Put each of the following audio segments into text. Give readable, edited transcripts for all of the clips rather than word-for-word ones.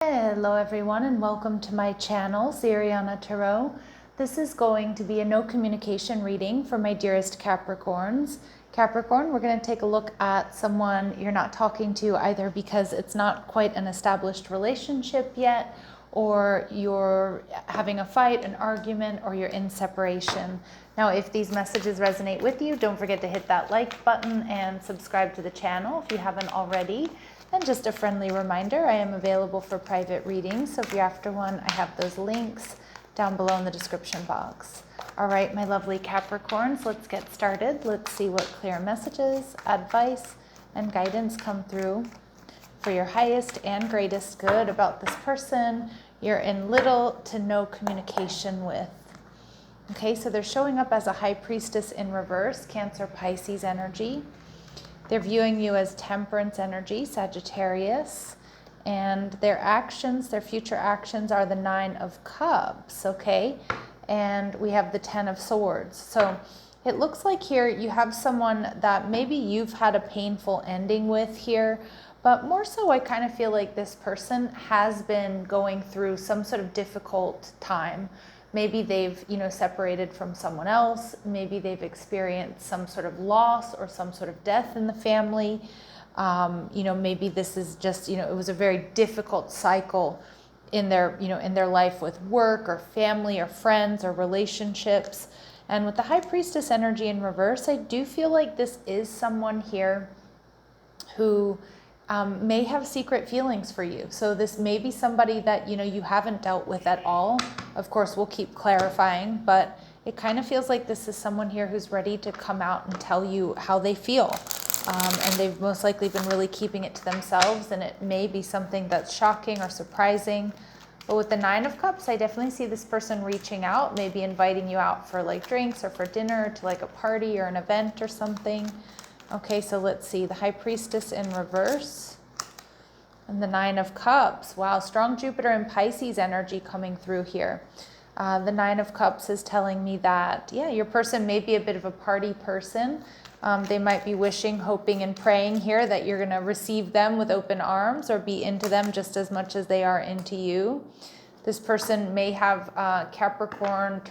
Hello everyone and welcome to my channel, Siriana Tarot. This is going to be a no communication reading for my dearest Capricorns. Capricorn, we're going to take a look at someone you're not talking to either because it's not quite an established relationship yet, or you're having a fight, an argument, or you're in separation. Now, if these messages resonate with you, don't forget to hit that like button and subscribe to the channel if you haven't already. And just a friendly reminder, I am available for private readings, so if you're after one, I have those links down below in the description box. All right, my lovely Capricorns, let's get started. Let's see what clear messages, advice, and guidance come through for your highest and greatest good about this person you're in little to no communication with. Okay, so they're showing up as a High Priestess in reverse, Cancer, Pisces energy. They're viewing you as Temperance energy, Sagittarius, and their actions, their future actions are the Nine of Cups, okay? And we have the Ten of Swords. So it looks like here you have someone that maybe you've had a painful ending with here, but more so I kind of feel like this person has been going through some sort of difficult time. Maybe they've, separated from someone else. Maybe they've experienced some sort of loss or some sort of death in the family. Maybe this is just, it was a very difficult cycle in their, in their life with work or family or friends or relationships. And with the High Priestess energy in reverse, I do feel like this is someone here who may have secret feelings for you. So this may be somebody that, you haven't dealt with at all. Of course, we'll keep clarifying, but it kind of feels like this is someone here who's ready to come out and tell you how they feel. And they've most likely been really keeping it to themselves, and it may be something that's shocking or surprising. But with the Nine of Cups, I definitely see this person reaching out, maybe inviting you out for like drinks or for dinner, to like a party or an event or something. Okay, so let's see, the High Priestess in reverse and the Nine of Cups. Wow, strong Jupiter and Pisces energy coming through here. The Nine of Cups is telling me that, your person may be a bit of a party person. They might be wishing, hoping, and praying here that you're going to receive them with open arms or be into them just as much as they are into you. This person may have Capricorn,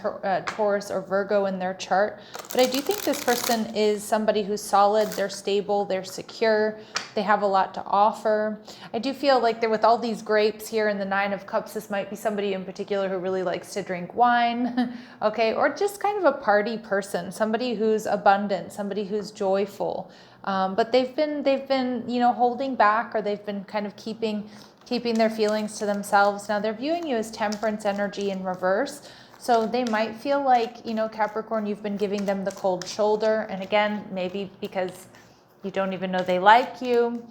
Taurus, or Virgo in their chart. But I do think this person is somebody who's solid, they're stable, they're secure, they have a lot to offer. I do feel like with all these grapes here in the Nine of Cups, this might be somebody in particular who really likes to drink wine, okay? Or just kind of a party person, somebody who's abundant, somebody who's joyful. But they've been, holding back, or they've been kind of keeping their feelings to themselves. Now they're viewing you as Temperance energy in reverse. So they might feel like, Capricorn, you've been giving them the cold shoulder. And again, maybe because you don't even know they like you.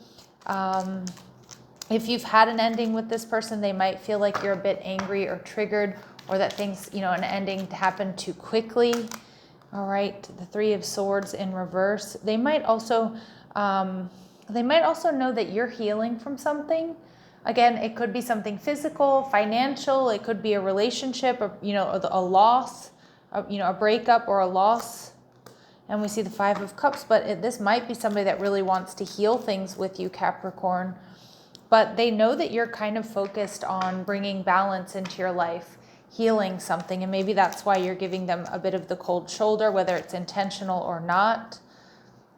If you've had an ending with this person, they might feel like you're a bit angry or triggered, or that things, an ending happened too quickly. All right, the Three of Swords in reverse. They might also know that you're healing from something. Again, it could be something physical, financial. It could be a relationship, or, a loss, a breakup or a loss. And we see the Five of Cups, but this might be somebody that really wants to heal things with you, Capricorn. But they know that you're kind of focused on bringing balance into your life, healing something. And maybe that's why you're giving them a bit of the cold shoulder, whether it's intentional or not.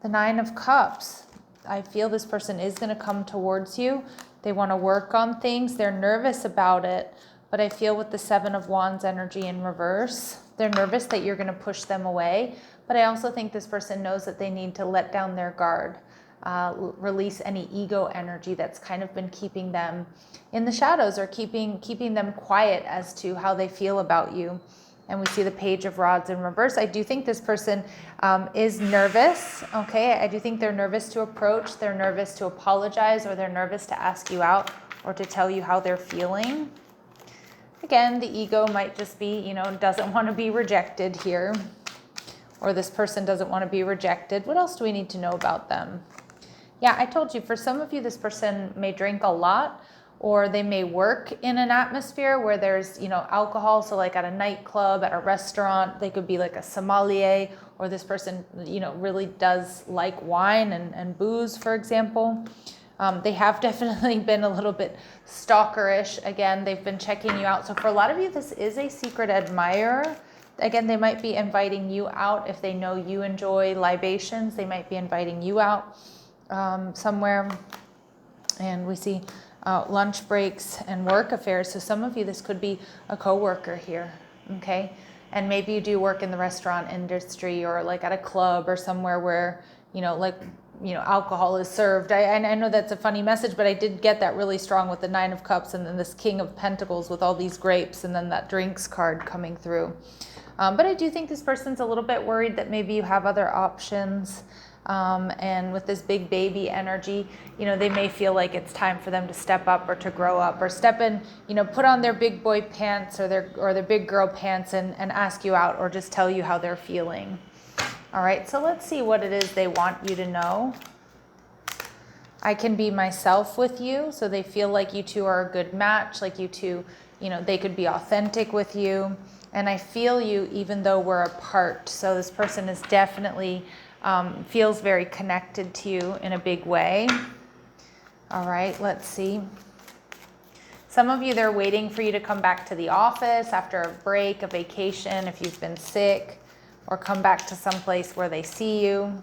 The Nine of Cups. I feel this person is going to come towards you. They want to work on things. They're nervous about it. But I feel with the Seven of Wands energy in reverse, they're nervous that you're going to push them away. But I also think this person knows that they need to let down their guard, release any ego energy that's kind of been keeping them in the shadows, or keeping them quiet as to how they feel about you. And we see the Page of Rods in reverse. I do think this person is nervous, okay? I do think they're nervous to approach, they're nervous to apologize, or they're nervous to ask you out or to tell you how they're feeling. Again, the ego might just be, doesn't want to be rejected here, or this person doesn't want to be rejected. What else do we need to know about them? Yeah, I told you, for some of you, this person may drink a lot, or they may work in an atmosphere where there's, alcohol. So like at a nightclub, at a restaurant, they could be like a sommelier, or this person, really does like wine and booze, for example. They have definitely been a little bit stalkerish. Again, they've been checking you out. So for a lot of you, this is a secret admirer. Again, they might be inviting you out. If they know you enjoy libations, they might be inviting you out somewhere. And we see lunch breaks and work affairs. So some of you, this could be a coworker here, okay? And maybe you do work in the restaurant industry or like at a club or somewhere where, alcohol is served. I know that's a funny message, but I did get that really strong with the Nine of Cups and then this King of Pentacles with all these grapes and then that drinks card coming through. But I do think this person's a little bit worried that maybe you have other options. And with this big baby energy, they may feel like it's time for them to step up or to grow up or step in, put on their big boy pants or their big girl pants and ask you out or just tell you how they're feeling. All right, so let's see what it is they want you to know. I can be myself with you. So they feel like you two are a good match, like you two, they could be authentic with you. And I feel you even though we're apart. So this person is definitely feels very connected to you in a big way. All right, let's see. Some of you, they're waiting for you to come back to the office after a break, a vacation, if you've been sick, or come back to some place where they see you.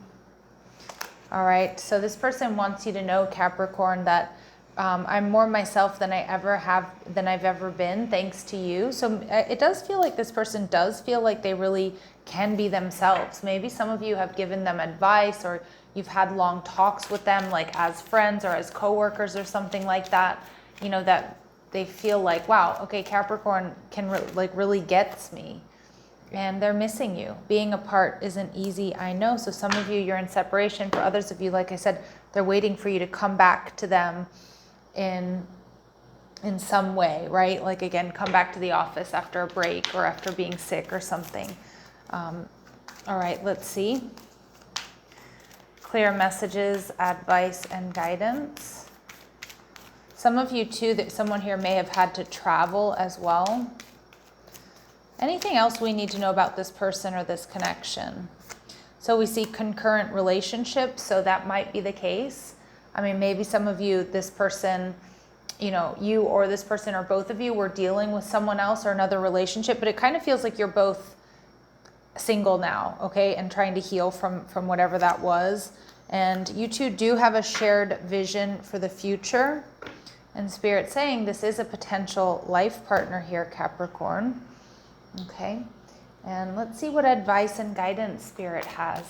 All right, so this person wants you to know, Capricorn, that I'm more myself than I've ever been, thanks to you. So it does feel like this person does feel like they really can be themselves. Maybe some of you have given them advice or you've had long talks with them, like as friends or as coworkers or something like that, that they feel like, wow, okay, Capricorn can really gets me. And they're missing you. Being apart isn't easy, I know. So some of you, you're in separation. For others of you, like I said, they're waiting for you to come back to them in some way, right? Like again, come back to the office after a break or after being sick or something. All right, let's see. Clear messages, advice, and guidance. Some of you too, that someone here may have had to travel as well. Anything else we need to know about this person or this connection? So we see concurrent relationships, so that might be the case. I mean, maybe some of you, this person, you or this person or both of you were dealing with someone else or another relationship, but it kind of feels like you're both single now, okay, and trying to heal from whatever that was. And you two do have a shared vision for the future. And Spirit saying this is a potential life partner here, Capricorn. Okay, and let's see what advice and guidance Spirit has.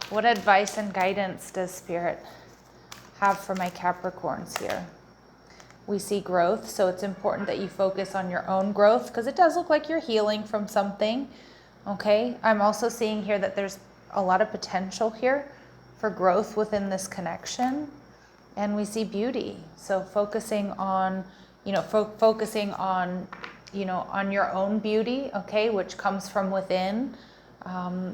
What advice and guidance does Spirit have for my Capricorns here? We see growth, so it's important that you focus on your own growth because it does look like you're healing from something. Okay, I'm also seeing here that there's a lot of potential here for growth within this connection. And we see beauty, so focusing on, on your own beauty, okay, which comes from within.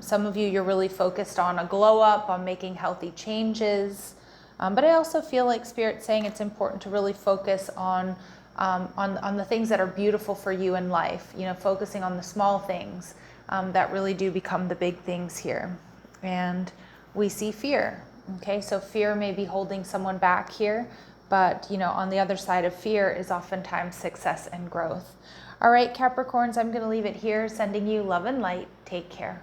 Some of you, you're really focused on a glow up, on making healthy changes. But I also feel like Spirit's saying it's important to really focus on the things that are beautiful for you in life, focusing on the small things that really do become the big things here. And we see fear, okay, so fear may be holding someone back here, but on the other side of fear is oftentimes success and growth. All right, Capricorns, I'm going to leave it here, sending you love and light. Take care.